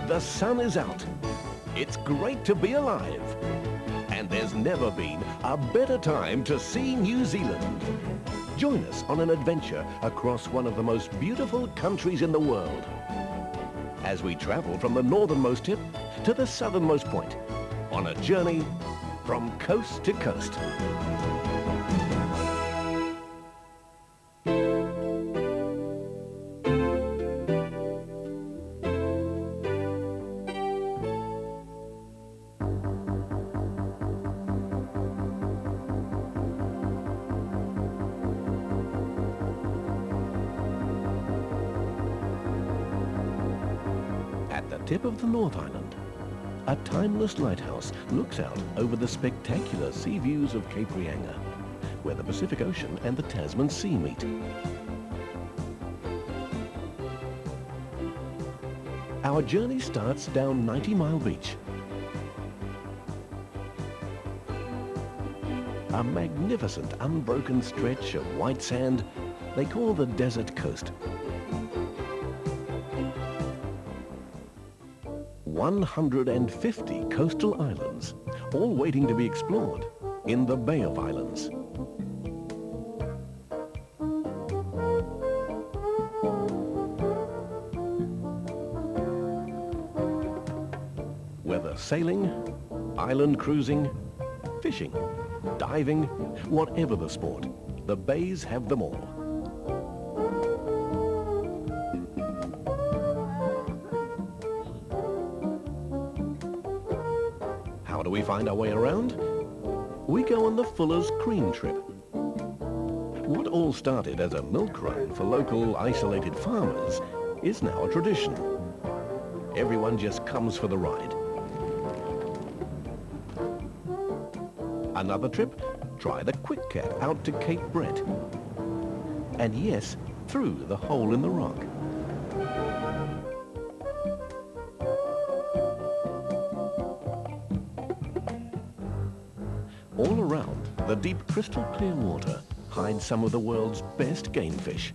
The sun is out. It's great to be alive. And there's never been a better time to see New Zealand. Join us on an adventure across one of the most beautiful countries in the world, as we travel from the northernmost tip to the southernmost point on a journey from coast to coast. At the tip of the North Island, a timeless lighthouse looks out over the spectacular sea views of Cape Reinga, where the Pacific Ocean and the Tasman Sea meet. Our journey starts down 90 Mile Beach, a magnificent unbroken stretch of white sand they call the Desert Coast. 150 coastal islands, all waiting to be explored in the Bay of Islands. Whether sailing, island cruising, fishing, diving, whatever the sport, the bays have them all. How do we find our way around? We go on the Fuller's Cream Trip. What all started as a milk run for local isolated farmers is now a tradition. Everyone just comes for the ride. Another trip? Try the Quick Cat out to Cape Brett. And yes, through the hole in the rock. All around, the deep crystal clear water hides some of the world's best game fish.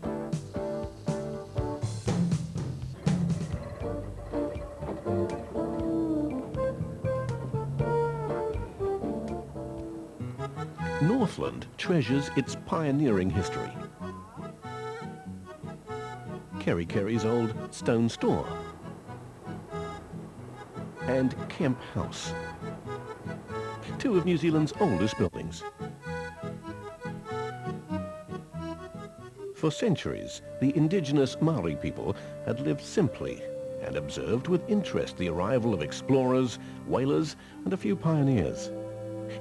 Northland treasures its pioneering history. Kerry Kerry's old stone store and Kemp House, two of New Zealand's oldest buildings. For centuries, the indigenous Maori people had lived simply and observed with interest the arrival of explorers, whalers, and a few pioneers.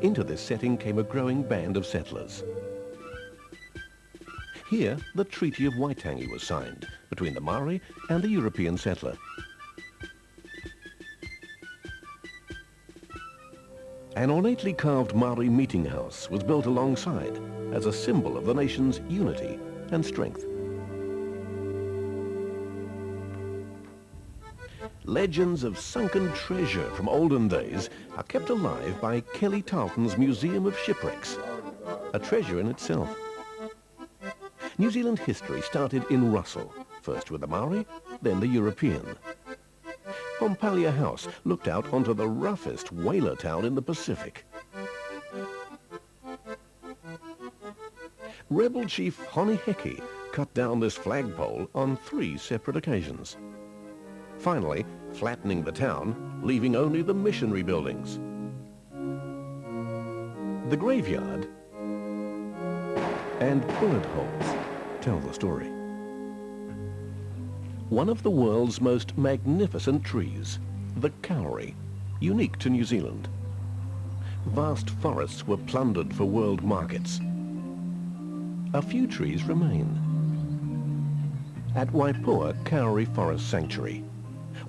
Into this setting came a growing band of settlers. Here, the Treaty of Waitangi was signed between the Maori and the European settler. An ornately carved Maori meeting house was built alongside as a symbol of the nation's unity and strength. Legends of sunken treasure from olden days are kept alive by Kelly Tarleton's Museum of Shipwrecks, a treasure in itself. New Zealand history started in Russell, first with the Maori, then the European. Pompalia House looked out onto the roughest whaler town in the Pacific. Rebel Chief Honi Heki cut down this flagpole on 3 separate occasions, finally flattening the town, leaving only the missionary buildings. The graveyard and bullet holes tell the story. One of the world's most magnificent trees, the kauri, unique to New Zealand. Vast forests were plundered for world markets. A few trees remain. At Waipua Kauri Forest Sanctuary,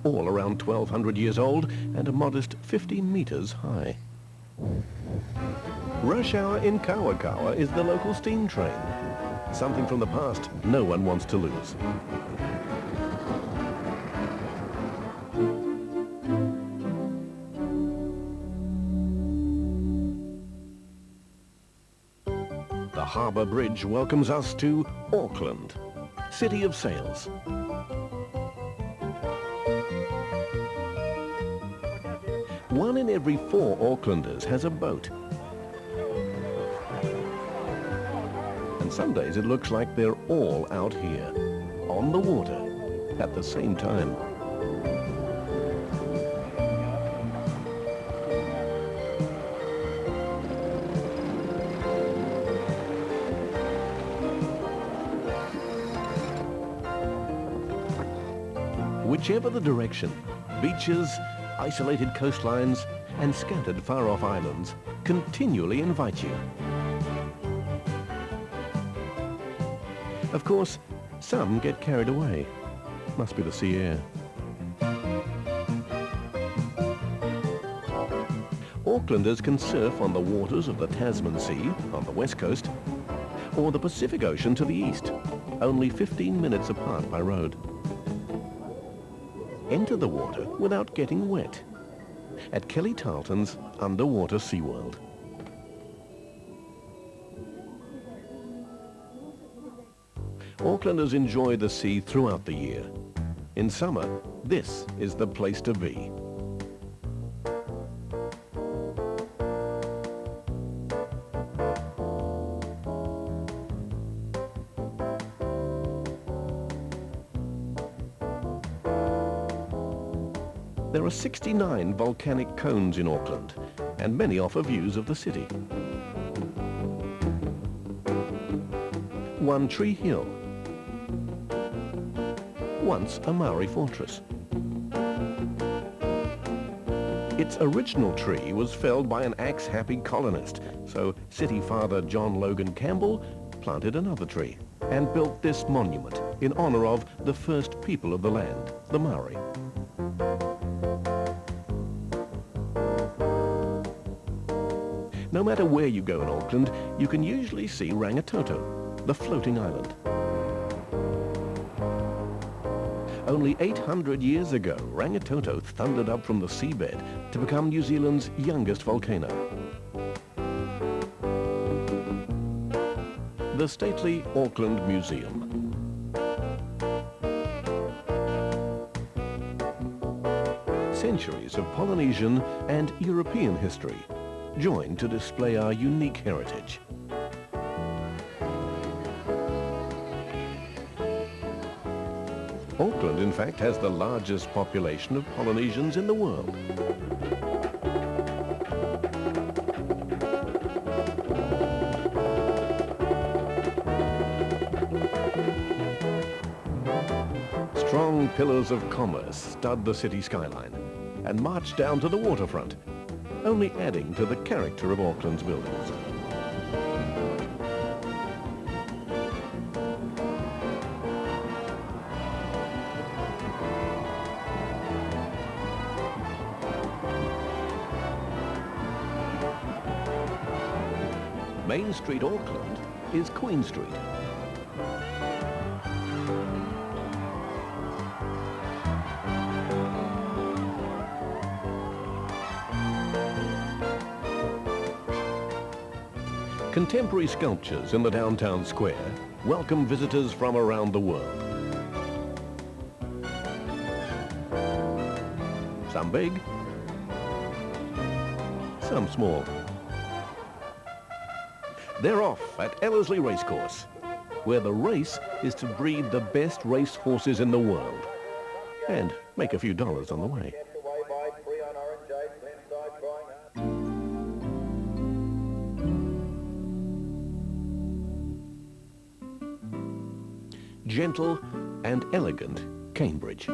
all around 1,200 years old and a modest 50 meters high. Rush hour in Kawakawa is the local steam train. Something from the past no one wants to lose. The Harbour Bridge welcomes us to Auckland, city of sails. 1 in every 4 Aucklanders has a boat. And some days it looks like they're all out here, on the water, at the same time. Whichever the direction, beaches, isolated coastlines, and scattered far-off islands continually invite you. Of course, some get carried away. Must be the sea air. Aucklanders can surf on the waters of the Tasman Sea on the west coast, or the Pacific Ocean to the east, only 15 minutes apart by road. Enter the water without getting wet at Kelly Tarleton's Underwater SeaWorld. Aucklanders enjoy the sea throughout the year. In summer, this is the place to be. There are 69 volcanic cones in Auckland, and many offer views of the city. One Tree Hill, once a Maori fortress. Its original tree was felled by an axe-happy colonist, so City Father John Logan Campbell planted another tree and built this monument in honor of the first people of the land, the Maori. No matter where you go in Auckland, you can usually see Rangitoto, the floating island. Only 800 years ago, Rangitoto thundered up from the seabed to become New Zealand's youngest volcano. The stately Auckland Museum. Centuries of Polynesian and European history joined to display our unique heritage. Auckland, in fact, has the largest population of Polynesians in the world. Strong pillars of commerce stud the city skyline and march down to the waterfront, only adding to the character of Auckland's buildings. Main Street, Auckland, is Queen Street. Contemporary sculptures in the downtown square welcome visitors from around the world. Some big, some small. They're off at Ellerslie Racecourse, where the race is to breed the best race horses in the world and make a few dollars on the way. Gentle and elegant Cambridge,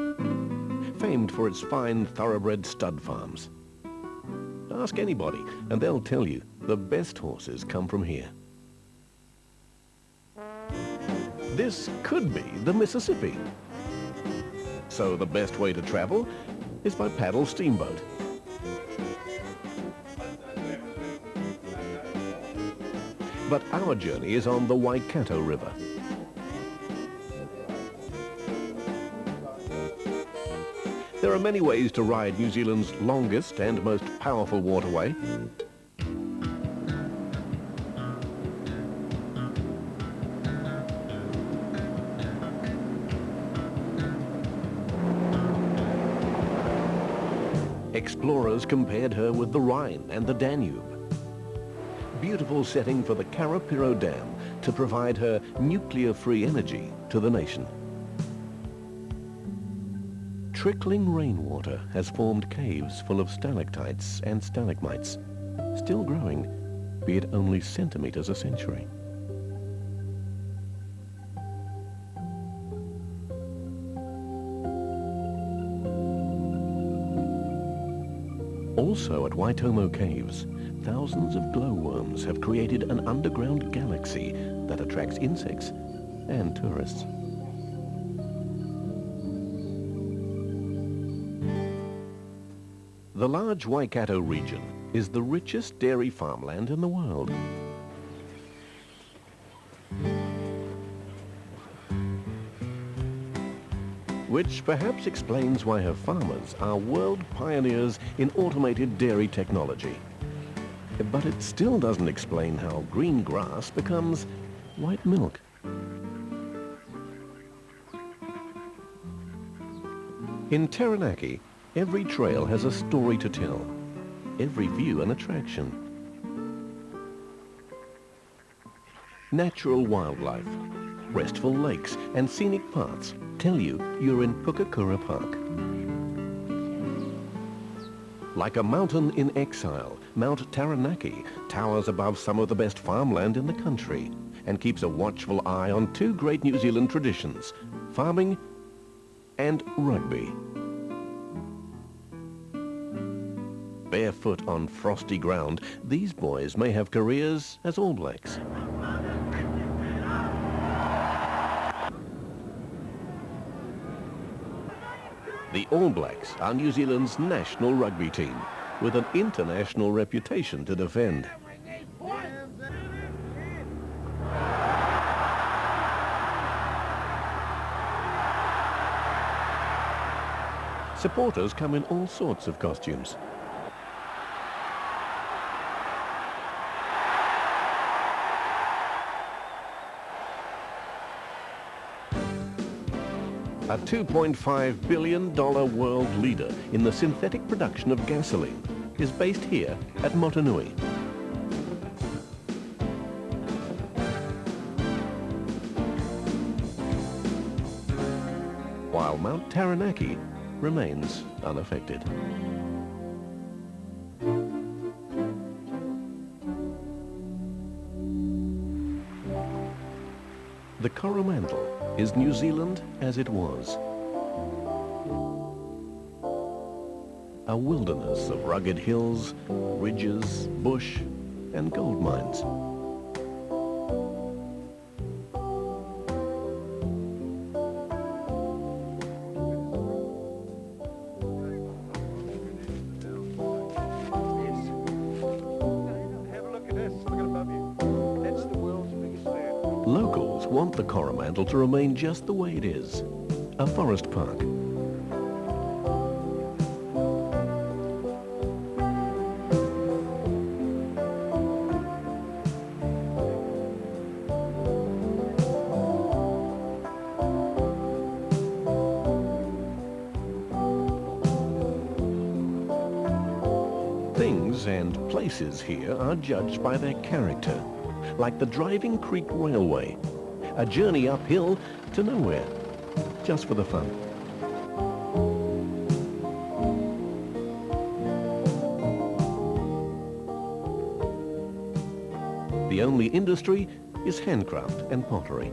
famed for its fine thoroughbred stud farms. Ask anybody and they'll tell you the best horses come from here. This could be the Mississippi. So the best way to travel is by paddle steamboat. But our journey is on the Waikato River. There are many ways to ride New Zealand's longest and most powerful waterway. Explorers compared her with the Rhine and the Danube. Beautiful setting for the Karapiro Dam to provide her nuclear-free energy to the nation. Trickling rainwater has formed caves full of stalactites and stalagmites, still growing, be it only centimeters a century. Also at Waitomo Caves, thousands of glowworms have created an underground galaxy that attracts insects and tourists. The large Waikato region is the richest dairy farmland in the world. Which perhaps explains why her farmers are world pioneers in automated dairy technology. But it still doesn't explain how green grass becomes white milk. In Taranaki, every trail has a story to tell, every view an attraction. Natural wildlife, restful lakes and scenic paths tell you you're in Pukakura Park. Like a mountain in exile, Mount Taranaki towers above some of the best farmland in the country and keeps a watchful eye on two great New Zealand traditions, farming and rugby. Barefoot on frosty ground, these boys may have careers as All Blacks. The All Blacks are New Zealand's national rugby team, with an international reputation to defend. Supporters come in all sorts of costumes. A $2.5 billion world leader in the synthetic production of gasoline is based here at Motunui. While Mount Taranaki remains unaffected. The Coromandel is New Zealand as it was. A wilderness of rugged hills, ridges, bush, and gold mines. Locals want the Coromandel to remain just the way it is, a forest park. Things and places here are judged by their character, like the Driving Creek Railway, a journey uphill to nowhere, just for the fun. The only industry is handcraft and pottery.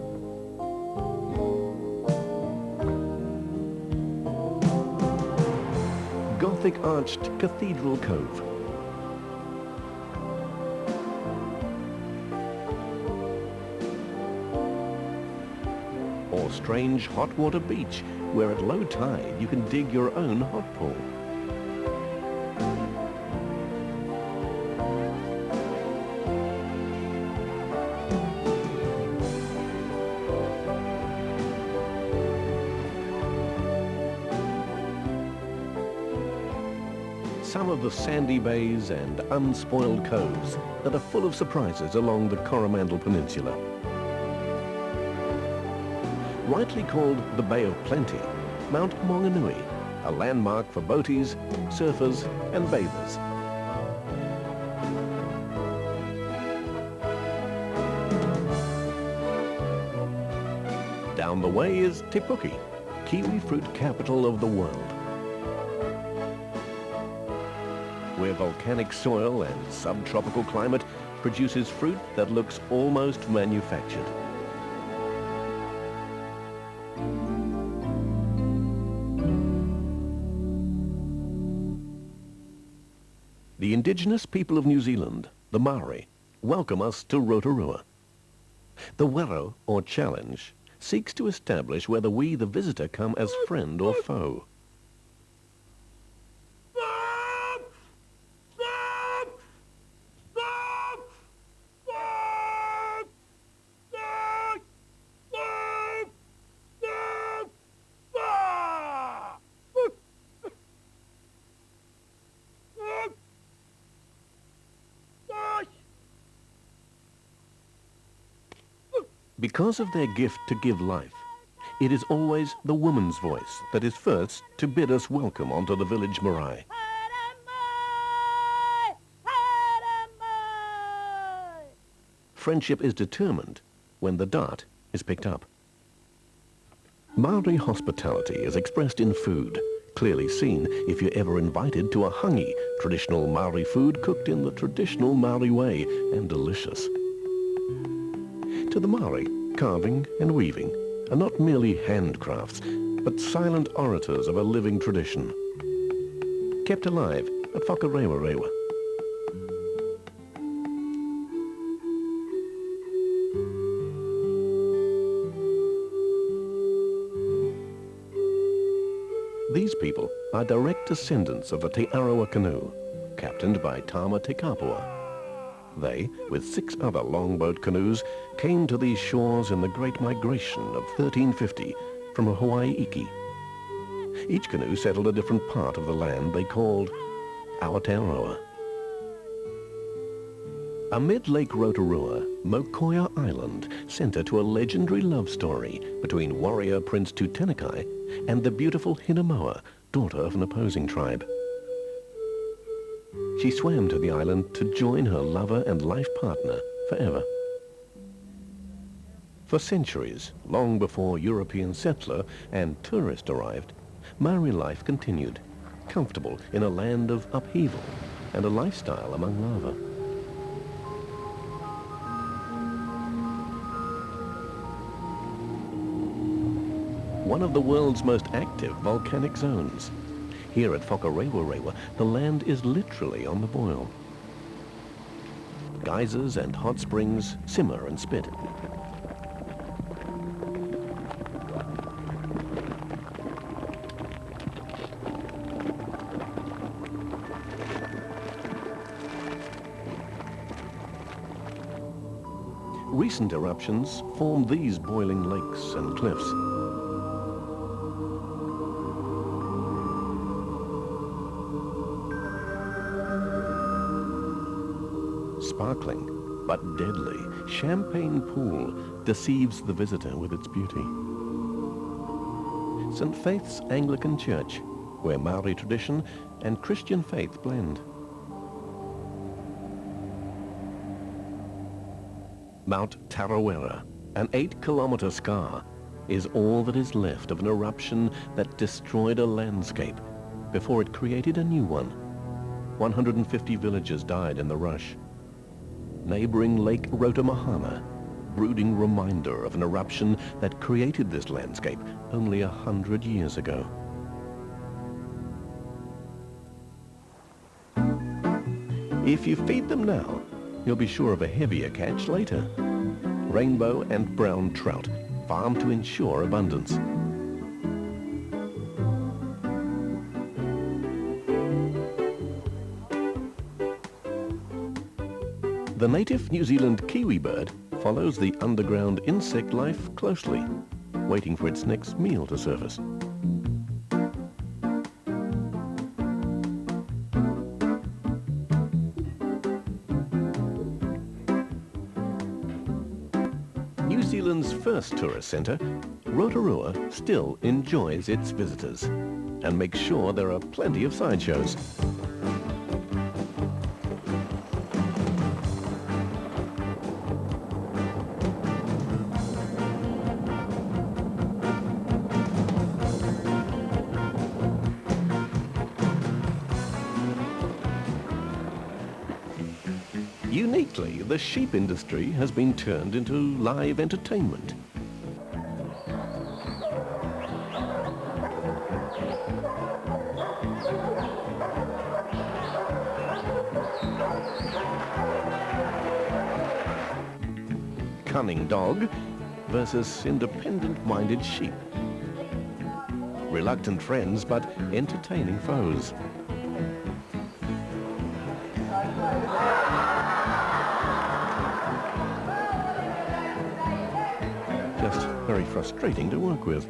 Gothic-arched Cathedral Cove. Or strange hot water beach, where at low tide you can dig your own hot pool. Some of the sandy bays and unspoiled coves that are full of surprises along the Coromandel Peninsula. Rightly called the Bay of Plenty, Mount Maunganui, a landmark for boaties, surfers and bathers. Down the way is Te Puke, kiwi fruit capital of the world, where volcanic soil and subtropical climate produces fruit that looks almost manufactured. The indigenous people of New Zealand, the Maori, welcome us to Rotorua. The Wero, or challenge, seeks to establish whether we, the visitor, come as friend or foe. Because of their gift to give life, it is always the woman's voice that is first to bid us welcome onto the village marae. Friendship is determined when the dart is picked up. Maori hospitality is expressed in food, clearly seen if you're ever invited to a hangi, traditional Maori food cooked in the traditional Maori way and delicious. To the Maori, carving and weaving are not merely handcrafts, but silent orators of a living tradition, kept alive at Whakarewarewa. These people are direct descendants of the Te Arawa canoe, captained by Tama Te Kapua. They, with 6 other longboat canoes, came to these shores in the Great Migration of 1350 from Hawaii Iki. Each canoe settled a different part of the land they called Aotearoa. Amid Lake Rotorua, Mokoia Island, center to a legendary love story between warrior Prince Tutenakai and the beautiful Hinamoa, daughter of an opposing tribe. She swam to the island to join her lover and life partner forever. For centuries, long before European settler and tourist arrived, Maori life continued, comfortable in a land of upheaval and a lifestyle among lava. One of the world's most active volcanic zones. Here at Whakarewarewa, the land is literally on the boil. Geysers and hot springs simmer and spit. Recent eruptions formed these boiling lakes and cliffs. Sparkling but deadly, Champagne Pool deceives the visitor with its beauty. St. Faith's Anglican Church, where Maori tradition and Christian faith blend. Mount Tarawera, an 8-kilometer scar, is all that is left of an eruption that destroyed a landscape before it created a new one. 150 villagers died in the rush. Neighboring Lake Rotomahana, brooding reminder of an eruption that created this landscape only 100 years ago. If you feed them now, you'll be sure of a heavier catch later. Rainbow and brown trout, farmed to ensure abundance. The native New Zealand kiwi bird follows the underground insect life closely, waiting for its next meal to surface. New Zealand's first tourist centre, Rotorua still enjoys its visitors. and make sure there are plenty of sideshows. Uniquely, the sheep industry has been turned into live entertainment. Cunning dog versus independent-minded sheep. Reluctant friends, but entertaining foes. Just very frustrating to work with.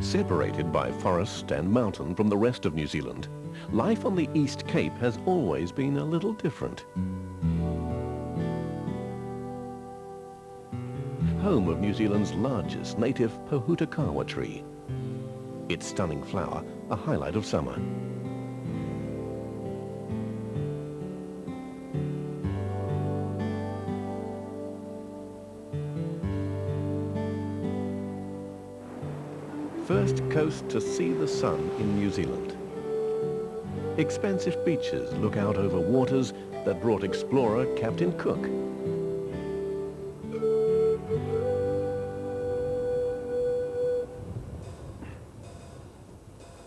Separated by forest and mountain from the rest of New Zealand, life on the East Cape has always been a little different. Home of New Zealand's largest native Pohutakawa tree. Its stunning flower, a highlight of summer. First coast to see the sun in New Zealand. Expansive beaches look out over waters that brought explorer Captain Cook.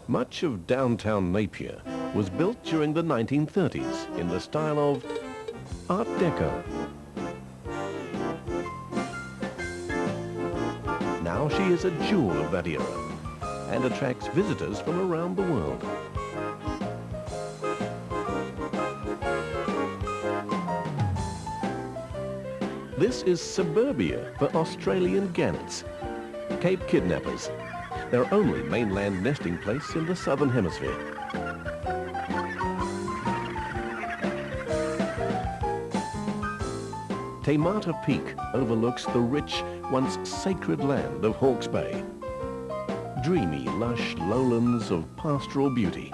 Much of downtown Napier was built during the 1930s in the style of Art Deco. Now she is a jewel of that era and attracts visitors from around the world. This is suburbia for Australian gannets, Cape kidnappers, their only mainland nesting place in the southern hemisphere. Te Mata Peak overlooks the rich, once sacred land of Hawke's Bay. Dreamy, lush lowlands of pastoral beauty.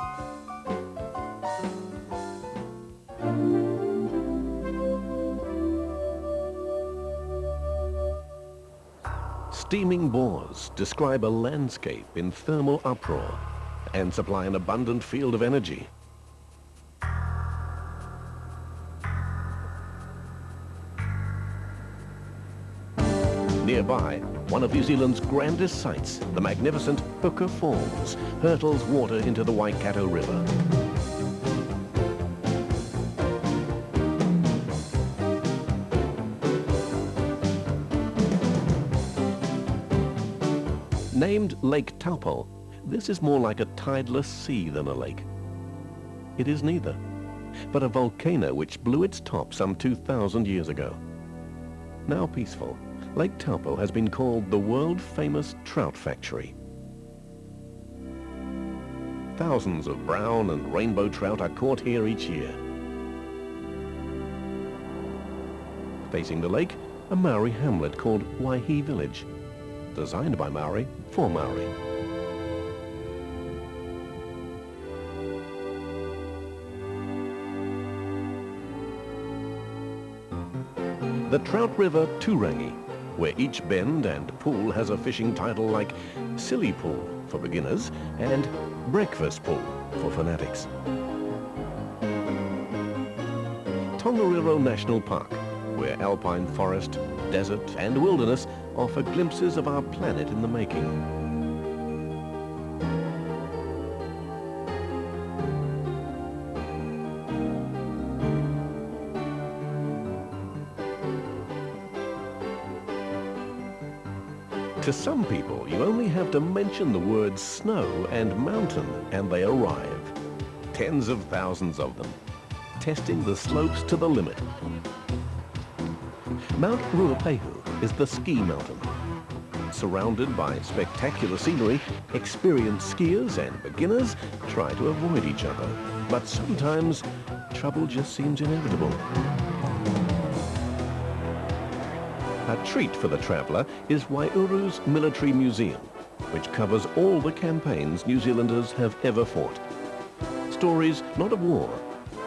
Steaming bores describe a landscape in thermal uproar and supply an abundant field of energy. Nearby, one of New Zealand's grandest sights, the magnificent Hooker Falls, hurtles water into the Waikato River. Named Lake Taupo, this is more like a tideless sea than a lake. It is neither, but a volcano which blew its top some 2,000 years ago. Now peaceful, Lake Taupo has been called the world-famous trout factory. Thousands of brown and rainbow trout are caught here each year. Facing the lake, a Maori hamlet called Waihi Village, designed by Maori for Maori. The trout river Turangi, where each bend and pool has a fishing title like Silly Pool for beginners and Breakfast Pool for fanatics. Tongariro National Park, where alpine forest, desert and wilderness offer glimpses of our planet in the making. To some people, you only have to mention the words snow and mountain and they arrive. Tens of thousands of them, testing the slopes to the limit. Mount Ruapehu is the ski mountain. Surrounded by spectacular scenery, experienced skiers and beginners try to avoid each other. But sometimes, trouble just seems inevitable. A treat for the traveller is Waiuru's Military Museum, which covers all the campaigns New Zealanders have ever fought. Stories not of war,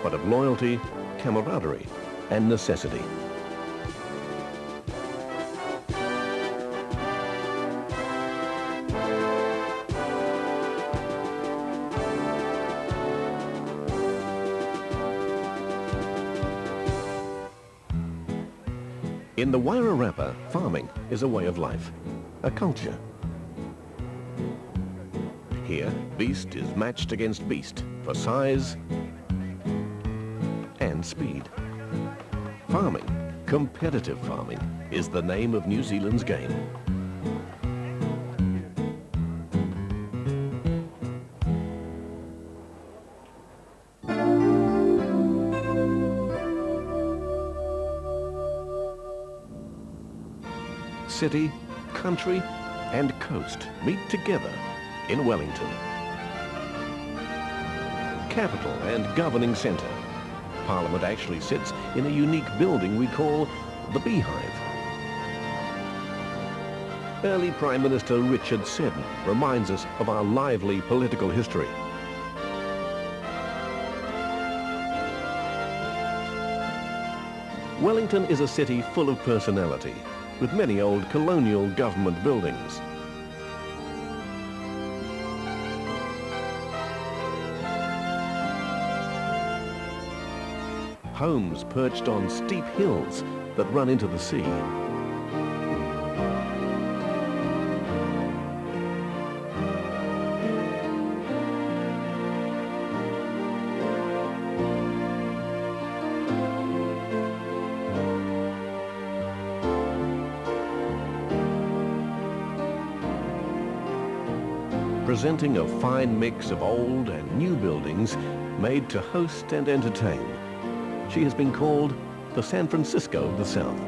but of loyalty, camaraderie and necessity. In the Wairarapa, farming is a way of life, a culture. Here, beast is matched against beast for size and speed. Farming, competitive farming, is the name of New Zealand's game. City, country and coast meet together in Wellington. Capital and governing centre, Parliament actually sits in a unique building we call the Beehive. Early Prime Minister Richard Seddon reminds us of our lively political history. Wellington is a city full of personality, with many old colonial government buildings. Homes perched on steep hills that run into the sea. Presenting a fine mix of old and new buildings made to host and entertain. She has been called the San Francisco of the South.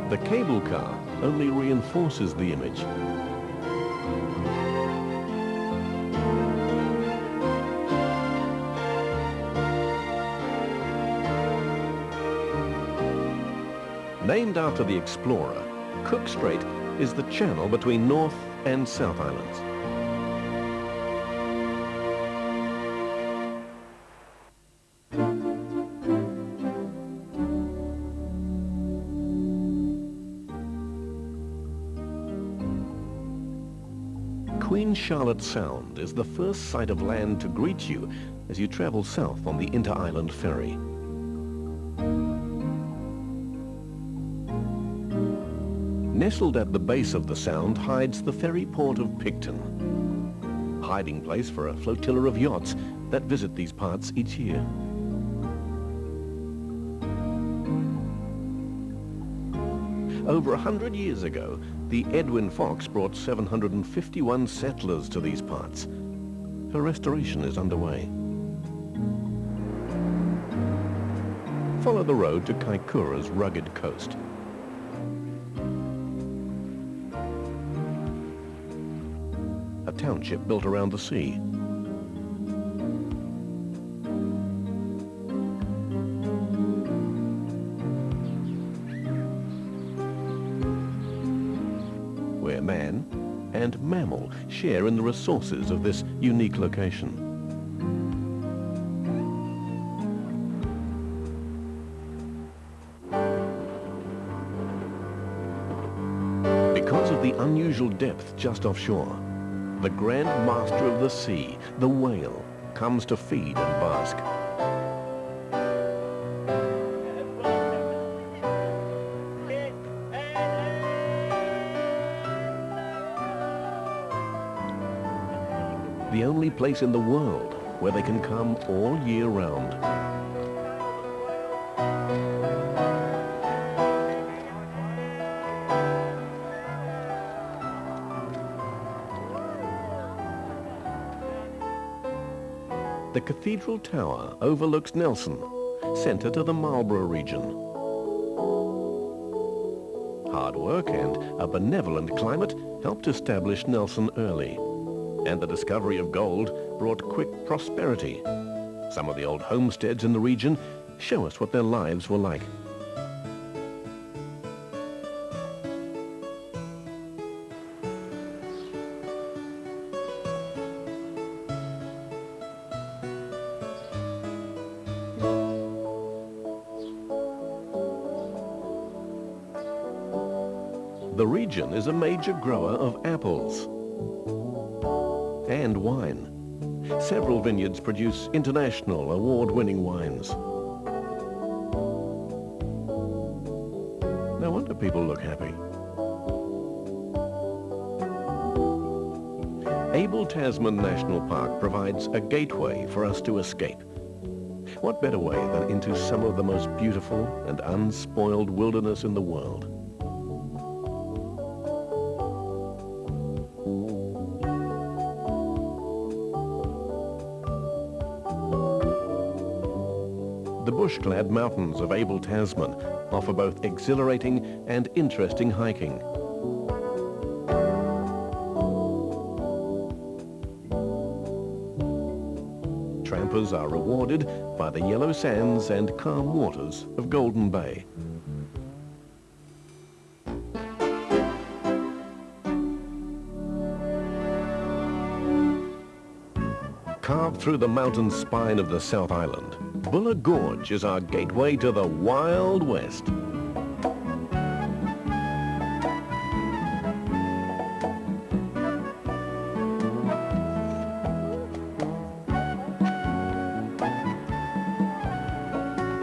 The cable car only reinforces the image. Named after the explorer, Cook Strait is the channel between North and South Islands. Queen Charlotte Sound is the first sight of land to greet you as you travel south on the Inter-Island Ferry. Nestled at the base of the sound hides the ferry port of Picton, hiding place for a flotilla of yachts that visit these parts each year. Over 100 years ago, the Edwin Fox brought 751 settlers to these parts. Her restoration is underway. Follow the road to Kaikoura's rugged coast. A township built around the sea. Where man and mammal share in the resources of this unique location. Because of the unusual depth just offshore, the grand master of the sea, the whale, comes to feed and bask. The only place in the world where they can come all year round. The Cathedral Tower overlooks Nelson, centre to the Marlborough region. Hard work and a benevolent climate helped establish Nelson early, and the discovery of gold brought quick prosperity. Some of the old homesteads in the region show us what their lives were like. The region is a major grower of apples and wine. Several vineyards produce international award-winning wines. No wonder people look happy. Abel Tasman National Park provides a gateway for us to escape. What better way than into some of the most beautiful and unspoiled wilderness in the world? The bush-clad mountains of Abel Tasman offer both exhilarating and interesting hiking. Trampers are rewarded by the yellow sands and calm waters of Golden Bay. Carved through the mountain spine of the South Island, Buller Gorge is our gateway to the Wild West.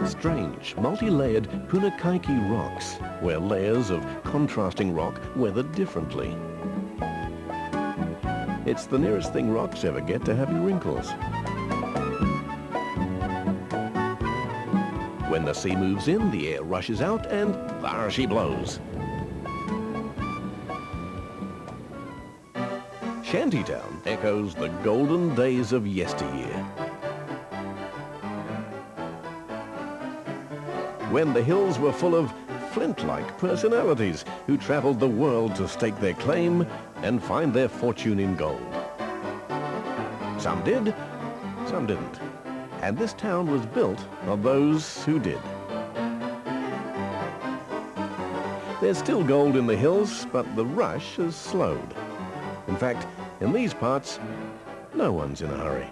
Strange, multi-layered Punakaiki rocks, where layers of contrasting rock weather differently. It's the nearest thing rocks ever get to having wrinkles. When the sea moves in, the air rushes out, and there she blows. Shantytown echoes the golden days of yesteryear, when the hills were full of flint-like personalities who traveled the world to stake their claim and find their fortune in gold. Some did, some didn't. And this town was built of those who did. There's still gold in the hills, but the rush has slowed. In fact, in these parts, no one's in a hurry.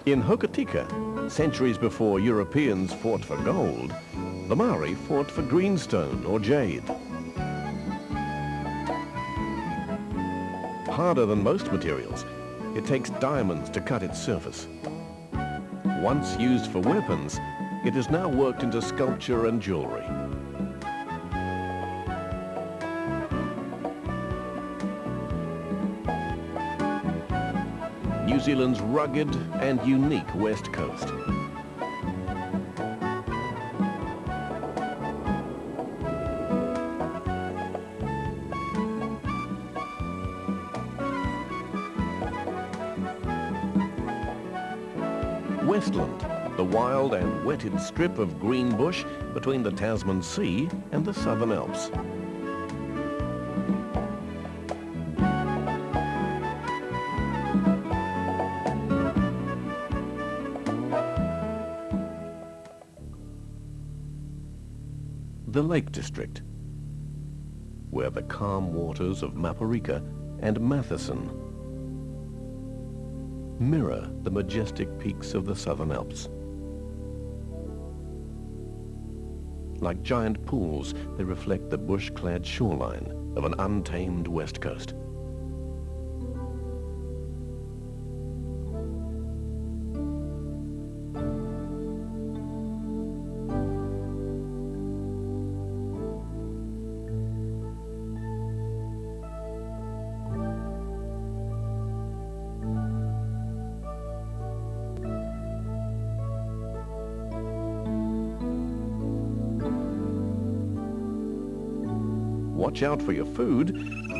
In Hokitika, centuries before Europeans fought for gold, the Maori fought for greenstone or jade. Harder than most materials, it takes diamonds to cut its surface. Once used for weapons, it is now worked into sculpture and jewelry. New Zealand's rugged and unique west coast. Westland, the wild and wetted strip of green bush between the Tasman Sea and the Southern Alps. The Lake District, where the calm waters of Maporika and Matheson mirror the majestic peaks of the Southern Alps. Like giant pools, they reflect the bush-clad shoreline of an untamed west coast. Watch out for your food.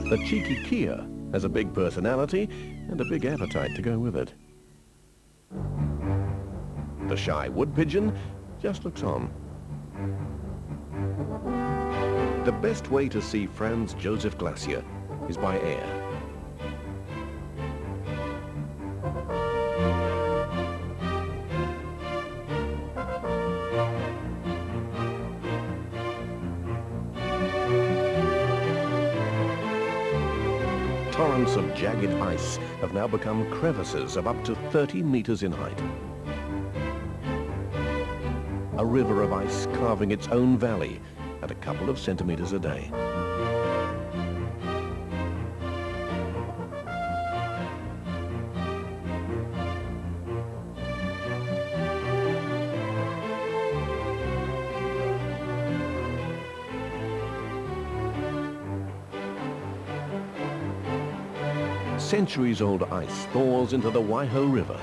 The cheeky Kia has a big personality and a big appetite to go with it. The shy wood pigeon just looks on. The best way to see Franz Josef Glacier is by air. Torrents of jagged ice have now become crevices of up to 30 meters in height. A river of ice carving its own valley at a couple of centimeters a day. Centuries-old ice thaws into the Waiho River.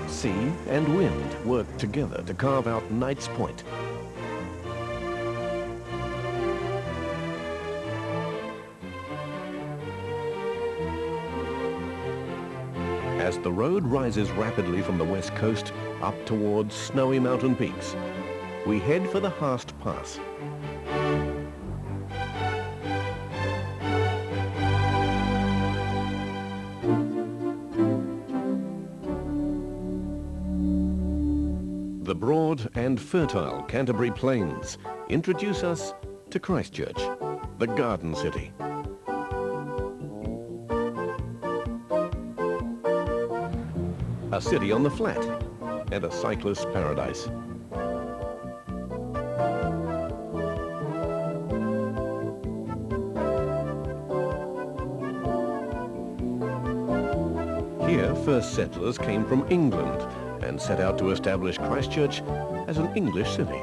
Sea and wind work together to carve out Knights Point. As the road rises rapidly from the west coast up towards snowy mountain peaks, we head for the Haast Pass. The broad and fertile Canterbury Plains introduce us to Christchurch, the Garden City. A city on the flat and a cyclist's paradise. Here, first settlers came from England and set out to establish Christchurch as an English city.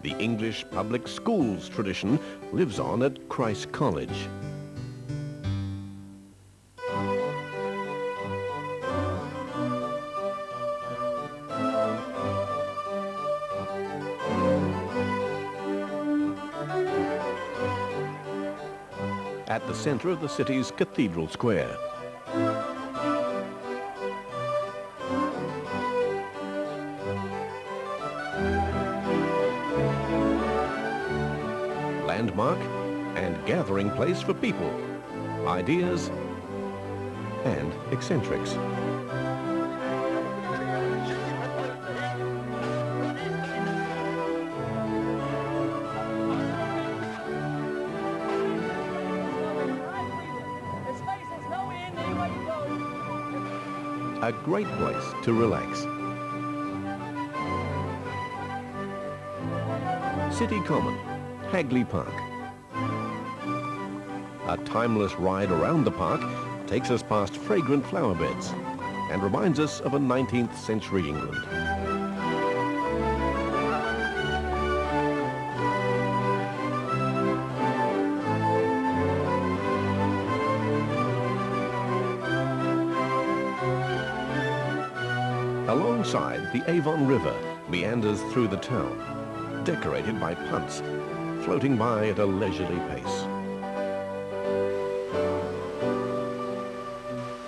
The English public schools tradition lives on at Christ College. At the center of the city's Cathedral Square. Landmark and gathering place for people, ideas and eccentrics. A great place to relax. City Common, Hagley Park. A timeless ride around the park takes us past fragrant flower beds and reminds us of a 19th century England. Alongside, the Avon River meanders through the town, decorated by punts, floating by at a leisurely pace.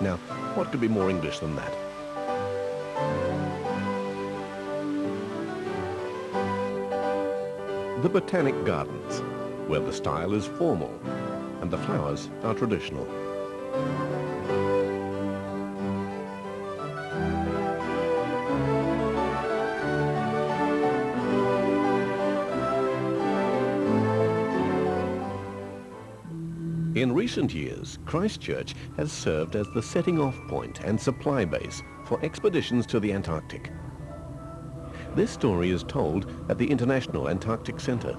Now, what could be more English than that? The Botanic Gardens, where the style is formal and the flowers are traditional. In recent years, Christchurch has served as the setting-off point and supply base for expeditions to the Antarctic. This story is told at the International Antarctic Centre.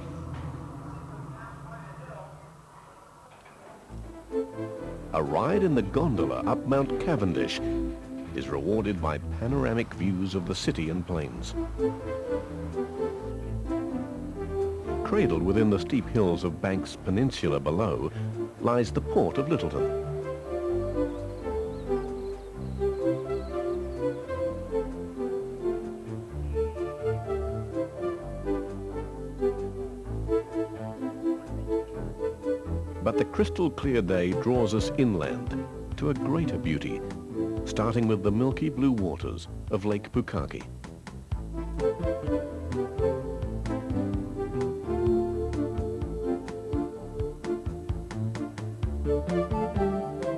A ride in the gondola up Mount Cavendish is rewarded by panoramic views of the city and plains. Cradled within the steep hills of Banks Peninsula below lies the port of Lyttelton. But the crystal clear day draws us inland to a greater beauty, starting with the milky blue waters of Lake Pukaki.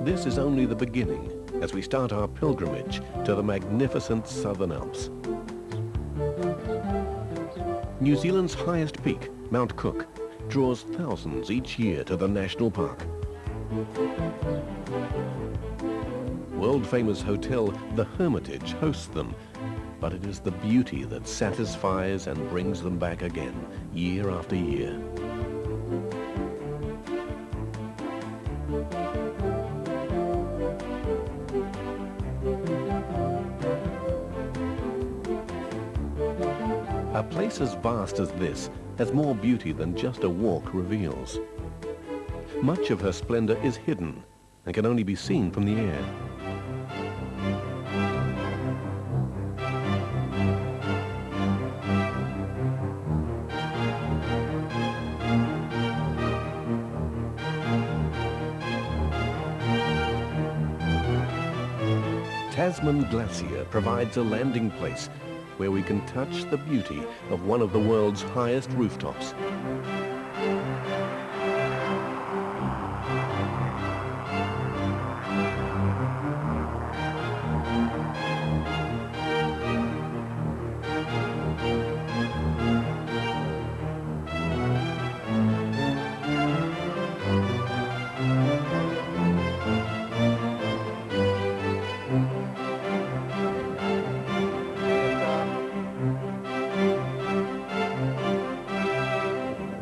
This is only the beginning as we start our pilgrimage to the magnificent Southern Alps. New Zealand's highest peak, Mount Cook, draws thousands each year to the national park. World-famous hotel The Hermitage hosts them, but it is the beauty that satisfies and brings them back again, year after year. A place as vast as this has more beauty than just a walk reveals. Much of her splendor is hidden and can only be seen from the air. Tasman Glacier provides a landing place where we can touch the beauty of one of the world's highest rooftops.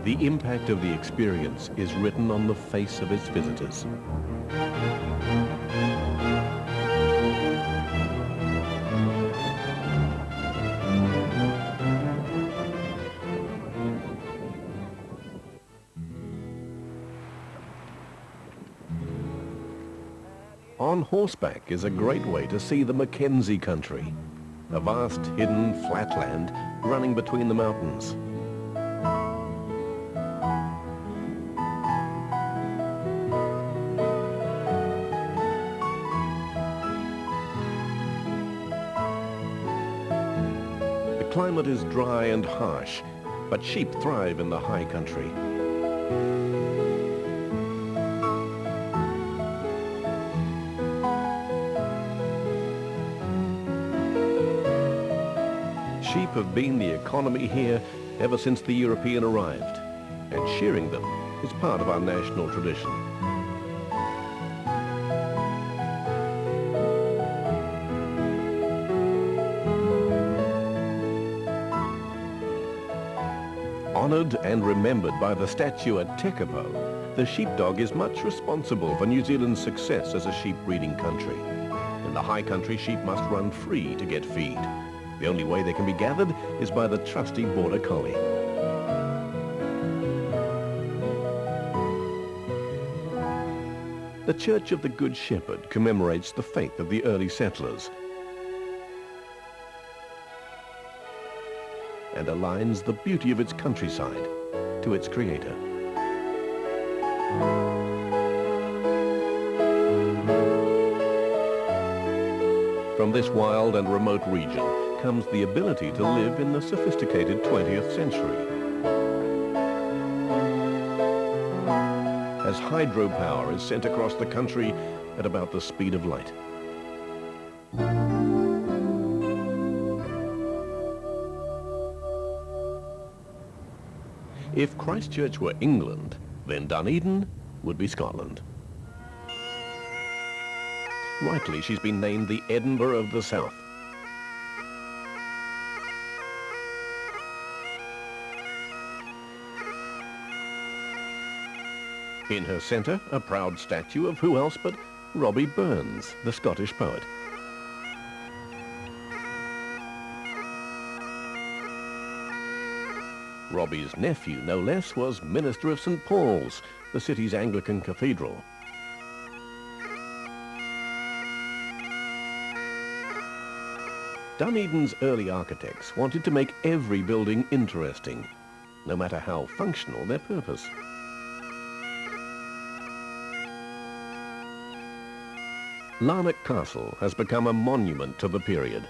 The impact of the experience is written on the face of its visitors. On horseback is a great way to see the Mackenzie country, a vast hidden flatland running between the mountains. The climate is dry and harsh, but sheep thrive in the high country. Sheep have been the economy here ever since the European arrived, and shearing them is part of our national tradition. Honoured and remembered by the statue at Tekapo, the sheepdog is much responsible for New Zealand's success as a sheep breeding country. In the high country, sheep must run free to get feed. The only way they can be gathered is by the trusty border collie. The Church of the Good Shepherd commemorates the faith of the early settlers and aligns the beauty of its countryside to its creator. From this wild and remote region comes the ability to live in the sophisticated 20th century. As hydropower is sent across the country at about the speed of light. If Christchurch were England, then Dunedin would be Scotland. Rightly, she's been named the Edinburgh of the South. In her centre, a proud statue of who else but Robbie Burns, the Scottish poet. Robbie's nephew, no less, was Minister of St. Paul's, the city's Anglican cathedral. Dunedin's early architects wanted to make every building interesting, no matter how functional their purpose. Larnac Castle has become a monument to the period.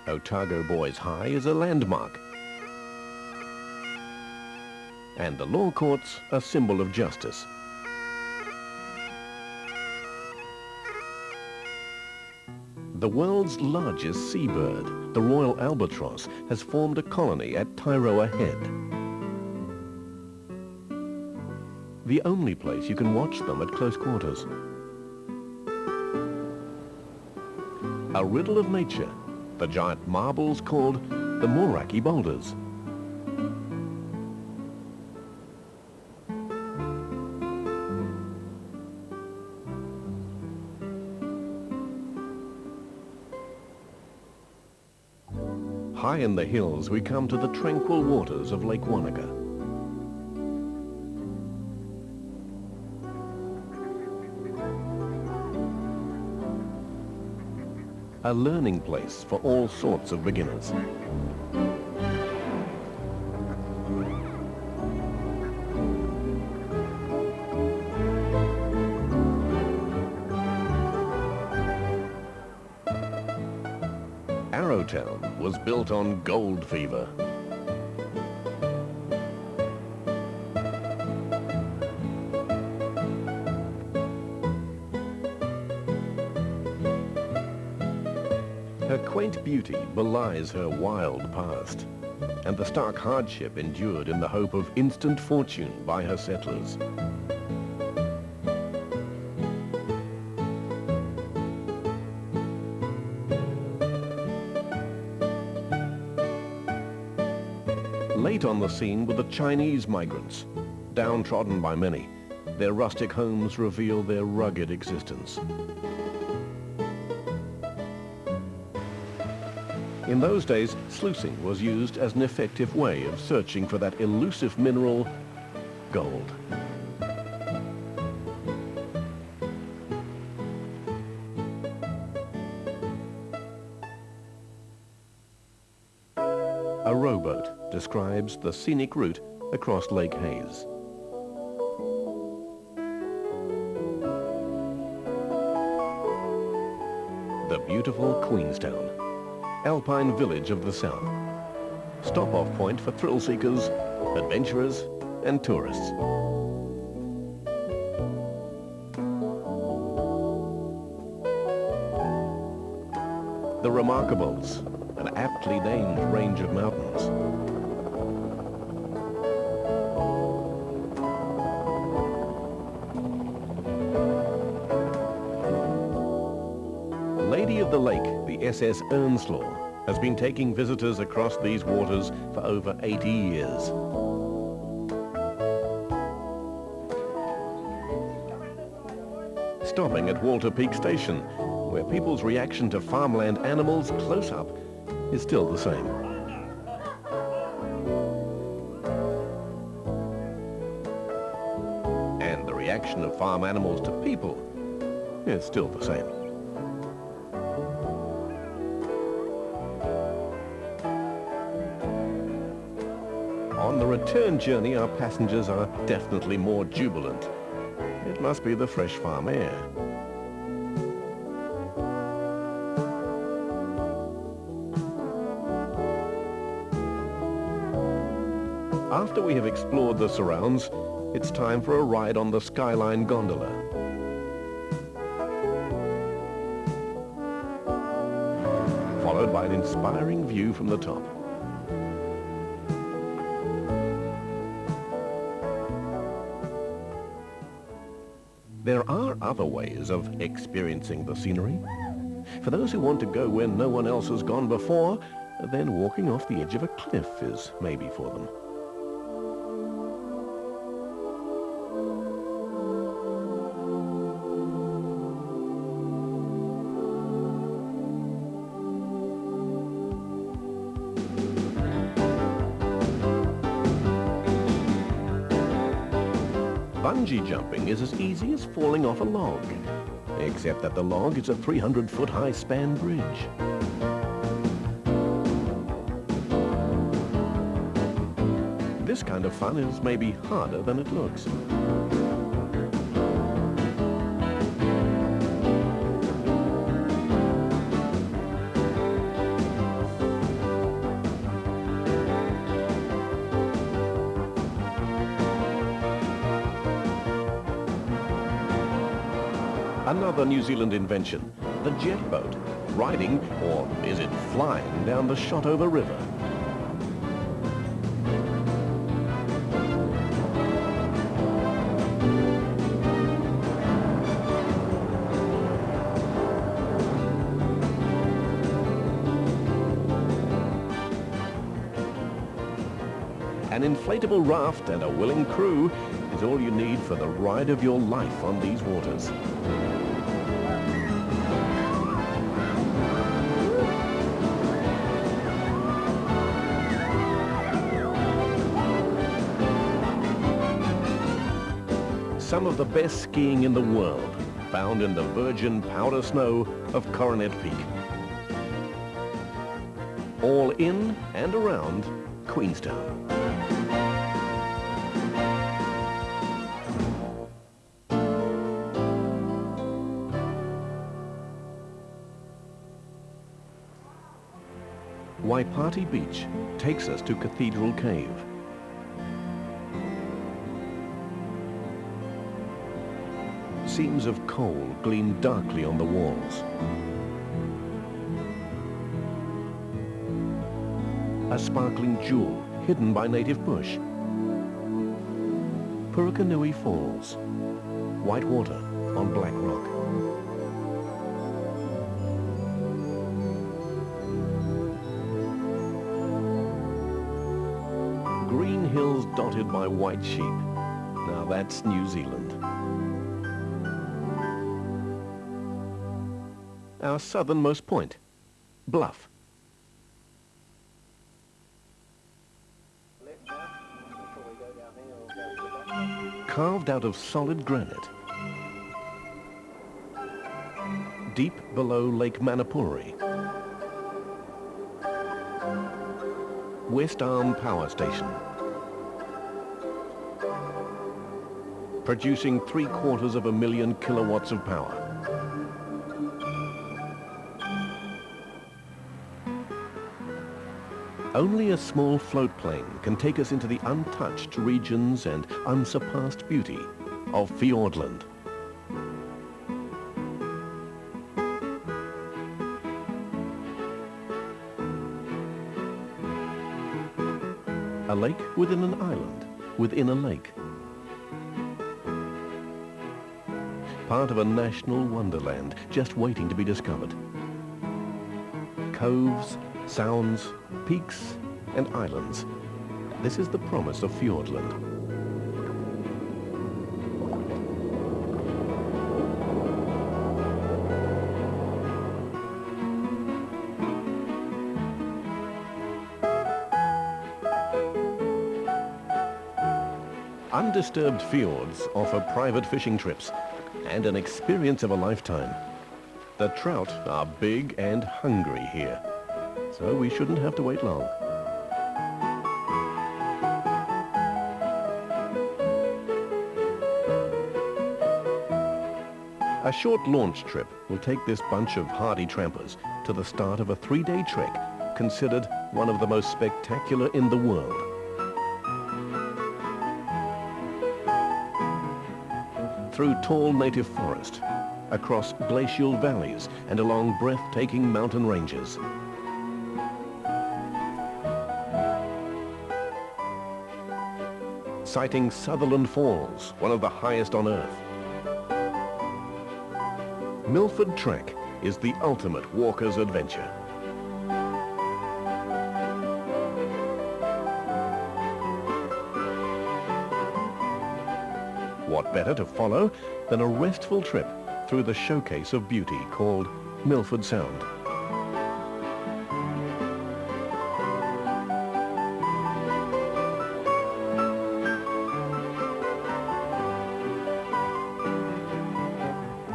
Otago Boys High is a landmark, and the law courts a symbol of justice. The world's largest seabird, the Royal Albatross, has formed a colony at Tairoa Head. The only place you can watch them at close quarters. A riddle of nature, the giant marbles called the Moeraki Boulders. High in the hills, we come to the tranquil waters of Lake Wanaka. A learning place for all sorts of beginners. Arrowtown was built on gold fever. Her quaint beauty belies her wild past, and the stark hardship endured in the hope of instant fortune by her settlers. Late on the scene were the Chinese migrants. Downtrodden by many, their rustic homes reveal their rugged existence. In those days, sluicing was used as an effective way of searching for that elusive mineral, gold. A rowboat describes the scenic route across Lake Hayes. The beautiful Queenstown, alpine village of the south. Stop-off point for thrill seekers, adventurers and tourists. The Remarkables, an aptly named range of mountains. Lady of the Lake, the SS Earnslaw, has been taking visitors across these waters for over 80 years. Stopping at Walter Peak Station, where people's reaction to farmland animals close up is still the same. And the reaction of farm animals to people is still the same. On the return journey, our passengers are definitely more jubilant. It must be the fresh farm air. After we have explored the surrounds, it's time for a ride on the Skyline gondola. Followed by an inspiring view from the top. There are other ways of experiencing the scenery. For those who want to go where no one else has gone before, then walking off the edge of a cliff is maybe for them. Bungee jumping is as easy as falling off a log, except that the log is a 300-foot high span bridge. this kind of fun is maybe harder than it looks. Another New Zealand invention, the jet boat, riding, or is it flying, down the Shotover River. An inflatable raft and a willing crew is all you need for the ride of your life on these waters. Some of the best skiing in the world, found in the virgin powder snow of Coronet Peak. All in and around Queenstown. Waipati Beach takes us to Cathedral Cave. Seams of coal gleam darkly on the walls. A sparkling jewel hidden by native bush. Purukanui Falls. White water on black rock. Green hills dotted by white sheep. Now that's New Zealand. Our southernmost point, Bluff. Carved out of solid granite, deep below Lake Manapuri. West Arm Power Station, producing 750,000 kilowatts of power. Only a small float plane can take us into the untouched regions and unsurpassed beauty of Fiordland. A lake within an island, within a lake. Part of a national wonderland just waiting to be discovered. Coves, sounds, peaks and islands. This is the promise of Fiordland. Undisturbed fjords offer private fishing trips and an experience of a lifetime. The trout are big and hungry here, so we shouldn't have to wait long. A short launch trip will take this bunch of hardy trampers to the start of a 3-day trek considered one of the most spectacular in the world. Through tall native forest, across glacial valleys and along breathtaking mountain ranges. Sighting Sutherland Falls, one of the highest on Earth. Milford Trek is the ultimate walker's adventure. What better to follow than a restful trip through the showcase of beauty called Milford Sound.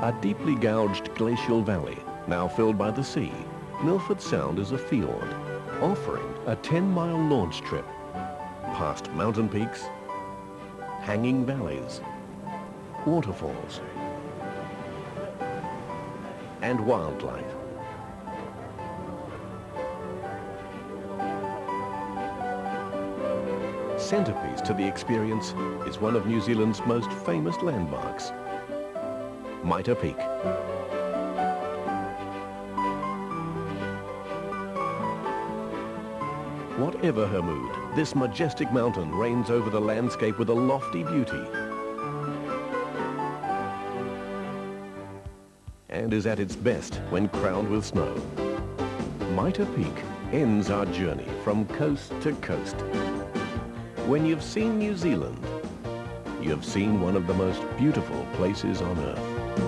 A deeply gouged glacial valley, now filled by the sea, Milford Sound is a fjord, offering a 10-mile launch trip, past mountain peaks, hanging valleys, waterfalls, and wildlife. Centrepiece to the experience is one of New Zealand's most famous landmarks, Mitre Peak. Whatever her mood, this majestic mountain reigns over the landscape with a lofty beauty and is at its best when crowned with snow. Mitre Peak ends our journey from coast to coast. When you've seen New Zealand, you've seen one of the most beautiful places on Earth.